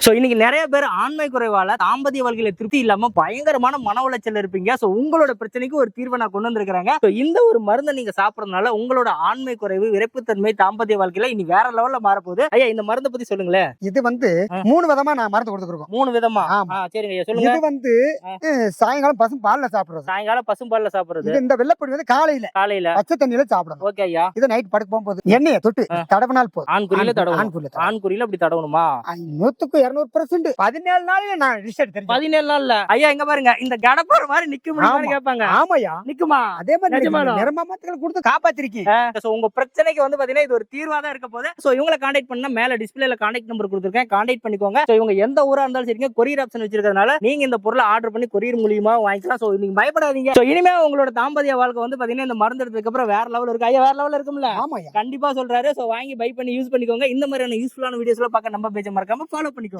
So இன்னைக்கு நிறைய பேர் ஆண்மை குறைவால தாம்பத்திய வாழ்க்கையில திருப்தி இல்லாம பயங்கரமான மன உளைச்சல் இருப்பீங்க. சோ உங்களோட பிரச்சனைக்கு ஒரு தீர்வை நான் கொண்டு வந்திருக்கிறேங்க. சோ இந்த ஒரு மருந்தை நீங்க சாப்பிடறதுனால உங்களோட ஆண்மை குறைவு, விரைப்புத்தன்மை, தாம்பத்திய வாழ்க்கையில இனி வேற லெவல்ல மாறப்போகுது. ஐயா இந்த மருந்தை பத்தி சொல்லுங்களேன். இது வந்து 3 விதமா நான் மருந்து கொடுத்துருக்கோம். 3 விதமா? ஆமா. சரிங்க ஐயா சொல்லுங்க. இது வந்து சாயங்காலம் பசும் பால்ல சாப்பிடுறது. சாயங்காலம் பசும்பால்ல சாப்பிடுறது. இது இந்த வெள்ளைப்பொடி வந்து காலையில பச்சை தண்ணியில சாப்பிடணும். ஓகே ஐயா. இது நைட் படுக்க போகும்போது எண்ணெயை தொட்டு தடவினால் போதும். ஆண்குறியில தடவணும். ஆண்குறியில அப்படி தடவணுமா? 100க்கு 200% 17 நாள்ல நான் ரிசல்ட் தெரிஞ்சு. 17 நாள்ல ஐயா இங்க பாருங்க, இந்த கடப்பார் மாதிரி நிக்குமான்னு கேட்பாங்க. ஆமாயா நிக்குமா? அதே மாதிரி நிறமாமத்துகள் கொடுத்து காப்பாத்திருக்கீங்க. சோ உங்க பிரச்சனைக்கு வந்து பாத்தீங்கன்னா இது ஒரு தீர்வா தான் இருக்க போகுது. சோ இவங்களை கான்டாக்ட் பண்ணா மேல டிஸ்பிளேல கான்டாக்ட் நம்பர் கொடுத்திருக்கேன், கான்டாக்ட் பண்ணிக்கோங்க. சோ இவங்க எந்த ஊரா இருந்தாலும் சரிங்க, கொரியர் ஆப்ஷன் வச்சிருக்கிறதுனால நீங்க இந்த பொருளை ஆர்டர் பண்ணி கொரியர் மூலியமா வாங்கிக்கலாம். சோ நீங்க பயப்படாதீங்க. சோ இனிமே உங்களோட தாம்பத்திய வாழ்க்கை வந்து பாத்தீங்கன்னா இந்த மருந்து எடுத்ததுக்கு அப்புறம் வேற லெவல் இருக்கு. ஐயா வேற லெவல் இருக்கும்ல? ஆமாயா கண்டிப்பா சொல்றாரு. சோ வாங்கி பை பண்ணி யூஸ் பண்ணிக்கோங்க. இந்த மாதிரியான யூஸ்ஃபுல்லான வீடியோஸ்லாம் பார்க்க நம்ம பேஜை மறக்காம ஃபாலோ பண்ணிக்கோங்க.